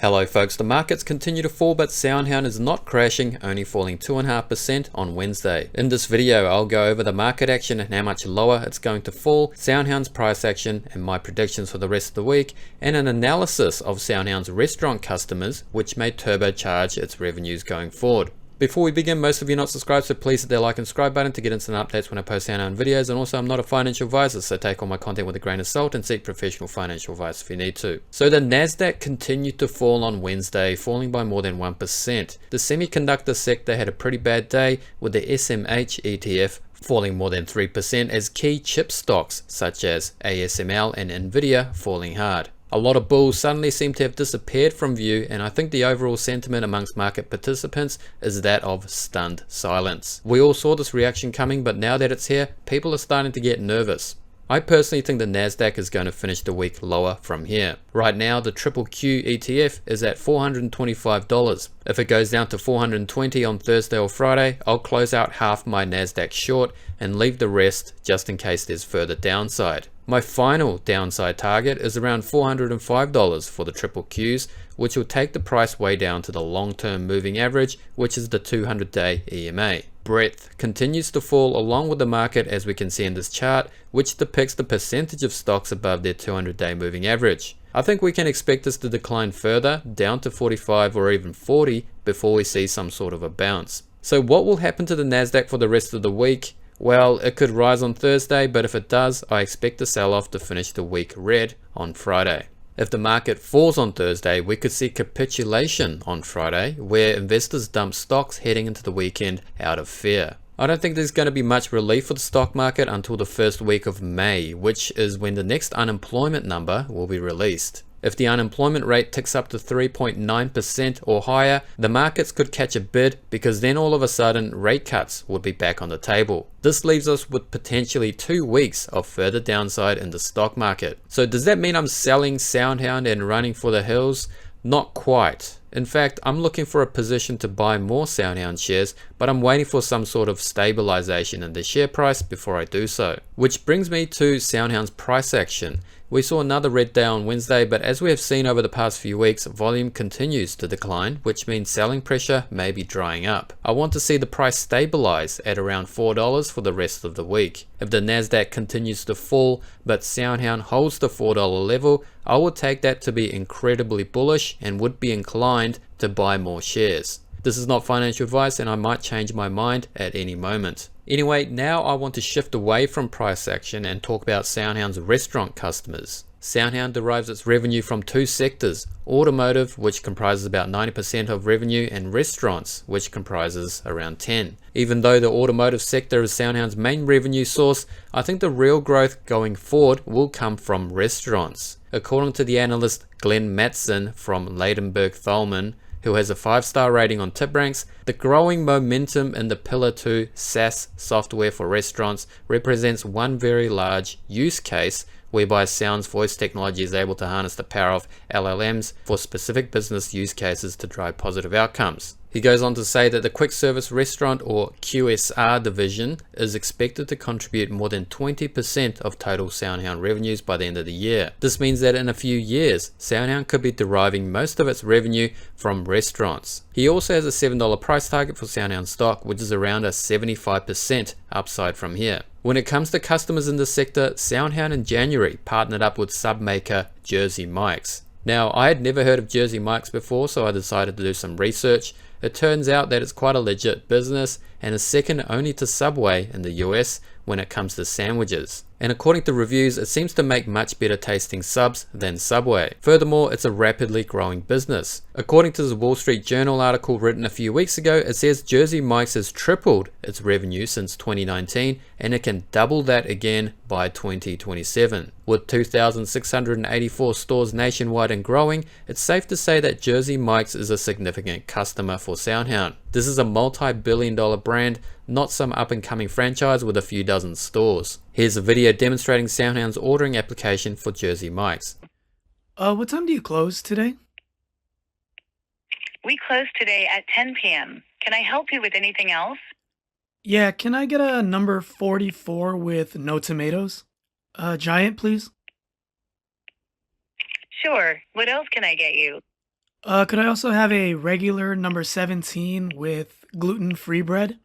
Hello folks, the markets continue to fall, but SoundHound is not crashing, only falling 2.5% on Wednesday. In this video, I'll go over the market action and how much lower it's going to fall, SoundHound's price action and my predictions for the rest of the week, and an analysis of SoundHound's restaurant customers, which may turbocharge its revenues going forward. Before we begin, most of you are not subscribed, so please hit that like and subscribe button to get instant updates when I post SoundHound videos. And also, I'm not a financial advisor, so take all my content with a grain of salt and seek professional financial advice if you need to. So the NASDAQ continued to fall on Wednesday, falling by more than 1%. The semiconductor sector had a pretty bad day, with the SMH ETF falling more than 3% as key chip stocks such as ASML and Nvidia falling hard. A lot of bulls suddenly seem to have disappeared from view, and I think the overall sentiment amongst market participants is that of stunned silence. We all saw this reaction coming, but now that it's here, people are starting to get nervous. I personally think the NASDAQ is going to finish the week lower from here. Right now, the QQQ ETF is at $425. If it goes down to 420 on Thursday or Friday, I'll close out half my NASDAQ short and leave the rest just in case there's further downside. My final downside target is around $405 for the QQQs, which will take the price way down to the long-term moving average, which is the 200-day EMA. Breadth continues to fall along with the market, as we can see in this chart, which depicts the percentage of stocks above their 200-day moving average. I think we can expect this to decline further, down to 45 or even 40, before we see some sort of a bounce. So what will happen to the NASDAQ for the rest of the week? Well, it could rise on Thursday, but if it does, I expect the sell-off to finish the week red on Friday. If the market falls on Thursday, we could see capitulation on Friday, where investors dump stocks heading into the weekend out of fear. I don't think there's going to be much relief for the stock market until the first week of May, which is when the next unemployment number will be released. If the unemployment rate ticks up to 3.9% or higher, the markets could catch a bid, because then all of a sudden rate cuts would be back on the table. This leaves us with potentially 2 weeks of further downside in the stock market. So does that mean I'm selling SoundHound and running for the hills? Not quite. In fact, I'm looking for a position to buy more SoundHound shares, but I'm waiting for some sort of stabilization in the share price before I do so. Which brings me to SoundHound's price action. We saw another red day on Wednesday, but as we have seen over the past few weeks, volume continues to decline, which means selling pressure may be drying up. I want to see the price stabilize at around $4 for the rest of the week. If the NASDAQ continues to fall, but SoundHound holds the $4 level, I would take that to be incredibly bullish and would be inclined to buy more shares. This is not financial advice, and I might change my mind at any moment. Anyway, now I want to shift away from price action and talk about SoundHound's restaurant customers. SoundHound derives its revenue from two sectors: automotive, which comprises about 90% of revenue, and restaurants, which comprises around 10%. Even though the automotive sector is SoundHound's main revenue source, I think the real growth going forward will come from restaurants. According to the analyst Glenn Mattson from Ladenburg Thalmann, who has a 5-star rating on TipRanks, the growing momentum in the Pillar 2 SaaS software for restaurants represents one very large use case whereby Sound's voice technology is able to harness the power of LLMs for specific business use cases to drive positive outcomes. He goes on to say that the quick service restaurant, or QSR division, is expected to contribute more than 20% of total SoundHound revenues by the end of the year. This means that in a few years, SoundHound could be deriving most of its revenue from restaurants. He also has a $7 price target for SoundHound stock, which is around a 75% upside from here. When it comes to customers in this sector, SoundHound in January partnered up with sub maker Jersey Mike's. Now, I had never heard of Jersey Mike's before, so I decided to do some research. It turns out that it's quite a legit business and is second only to Subway in the US when it comes to sandwiches. And according to reviews, it seems to make much better tasting subs than Subway. Furthermore, it's a rapidly growing business. According to the Wall Street Journal article written a few weeks ago, it says Jersey Mike's has tripled its revenue since 2019, and it can double that again by 2027. With 2,684 stores nationwide and growing, it's safe to say that Jersey Mike's is a significant customer for SoundHound. This is a multi-billion-dollar brand, not some up-and-coming franchise with a few dozen stores. Here's a video demonstrating SoundHound's ordering application for Jersey Mike's. What time do you close today? We close today at 10 p.m. Can I help you with anything else? Yeah, can I get a number 44 with no tomatoes? Giant, please. Sure. What else can I get you? Could I also have a regular number 17 with gluten-free bread?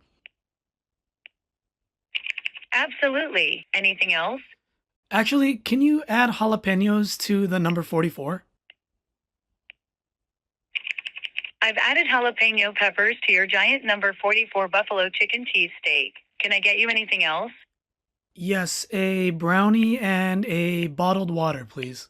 Absolutely. Anything else? Actually, can you add jalapenos to the number 44? I've added jalapeno peppers to your giant number 44 buffalo chicken cheesesteak. Can I get you anything else? Yes, a brownie and a bottled water, please.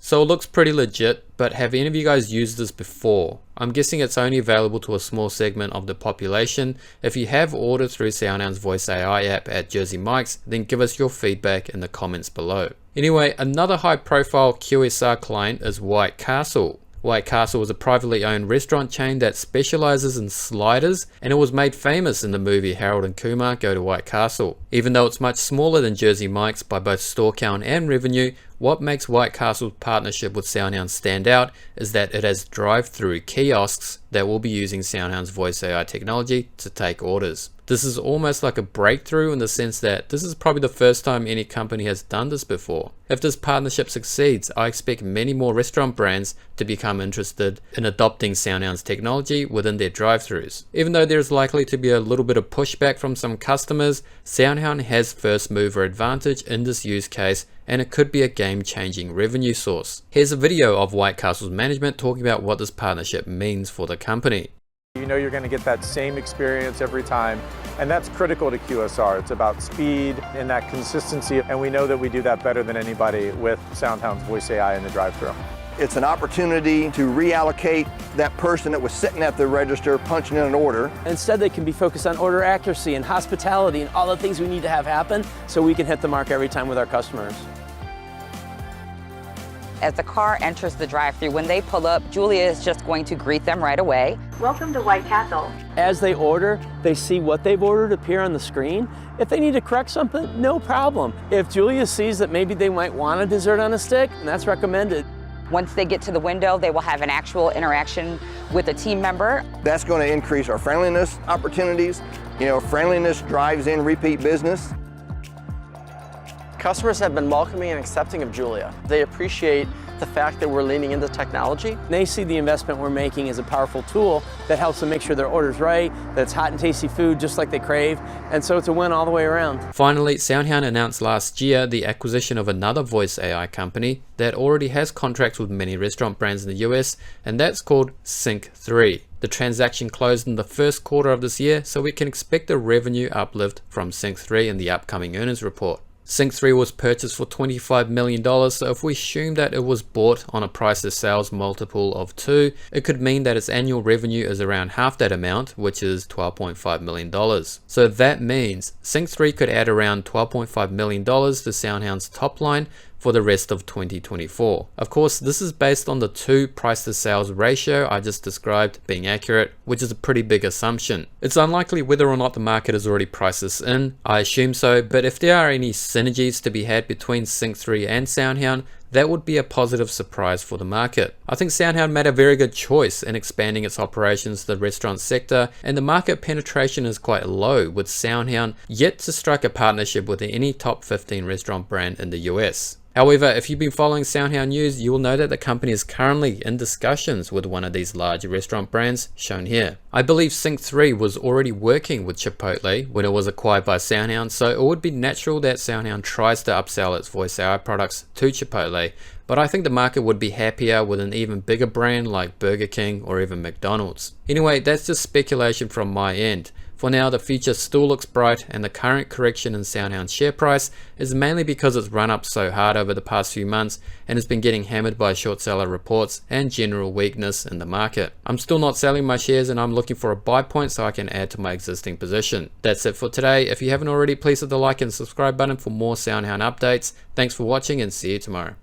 So it looks pretty legit, but have any of you guys used this before? I'm guessing it's only available to a small segment of the population. If you have ordered through SoundHound's Voice AI app at Jersey Mike's, then give us your feedback in the comments below. Anyway, another high profile QSR client is White Castle. White Castle is a privately owned restaurant chain that specializes in sliders, and it was made famous in the movie Harold and Kumar Go to White Castle. Even though it's much smaller than Jersey Mike's by both store count and revenue, what makes White Castle's partnership with SoundHound stand out is that it has drive-thru kiosks that will be using SoundHound's Voice AI technology to take orders. This is almost like a breakthrough in the sense that this is probably the first time any company has done this before. If this partnership succeeds, I expect many more restaurant brands to become interested in adopting SoundHound's technology within their drive-thrus. Even though there's likely to be a little bit of pushback from some customers, SoundHound has first mover advantage in this use case, and it could be a game-changing revenue source. Here's a video of White Castle's management talking about what this partnership means for the company. You know you're going to get that same experience every time, and that's critical to QSR. It's about speed and that consistency, and we know that we do that better than anybody with SoundHound's Voice AI in the drive-thru. It's an opportunity to reallocate that person that was sitting at the register punching in an order. Instead, they can be focused on order accuracy and hospitality and all the things we need to have happen so we can hit the mark every time with our customers. As the car enters the drive-thru, when they pull up, Julia is just going to greet them right away. Welcome to White Castle. As they order, they see what they've ordered appear on the screen. If they need to correct something, no problem. If Julia sees that maybe they might want a dessert on a stick, and that's recommended. Once they get to the window, they will have an actual interaction with a team member. That's going to increase our friendliness opportunities. You know, friendliness drives in repeat business. Customers have been welcoming and accepting of Julia. They appreciate the fact that we're leaning into technology. They see the investment we're making as a powerful tool that helps them make sure their order's right, that it's hot and tasty food just like they crave, and so it's a win all the way around. Finally, SoundHound announced last year the acquisition of another voice AI company that already has contracts with many restaurant brands in the US, and that's called Sync3. The transaction closed in the first quarter of this year, so we can expect a revenue uplift from Sync3 in the upcoming earnings report. Sync3 was purchased for $25 million, so if we assume that it was bought on a price to sales multiple of 2, it could mean that its annual revenue is around half that amount, which is $12.5 million. So that means Sync3 could add around $12.5 million to SoundHound's top line for the rest of 2024. Of course, this is based on the 2 price to sales ratio I just described being accurate, which is a pretty big assumption. It's unlikely whether or not the market has already priced this in. I assume so, but if there are any synergies to be had between Sync3 and SoundHound, that would be a positive surprise for the market. I think SoundHound made a very good choice in expanding its operations to the restaurant sector, and the market penetration is quite low, with SoundHound yet to strike a partnership with any top 15 restaurant brand in the US. However, if you've been following SoundHound news, you will know that the company is currently in discussions with one of these large restaurant brands shown here. I believe Sync3 was already working with Chipotle when it was acquired by SoundHound, so it would be natural that SoundHound tries to upsell its voice AI products to Chipotle, but I think the market would be happier with an even bigger brand like Burger King or even McDonald's. Anyway, that's just speculation from my end. For now, the future still looks bright, and the current correction in SoundHound's share price is mainly because it's run up so hard over the past few months and has been getting hammered by short seller reports and general weakness in the market. I'm still not selling my shares, and I'm looking for a buy point so I can add to my existing position. That's it for today. If you haven't already, please hit the like and subscribe button for more SoundHound updates. Thanks for watching, and see you tomorrow.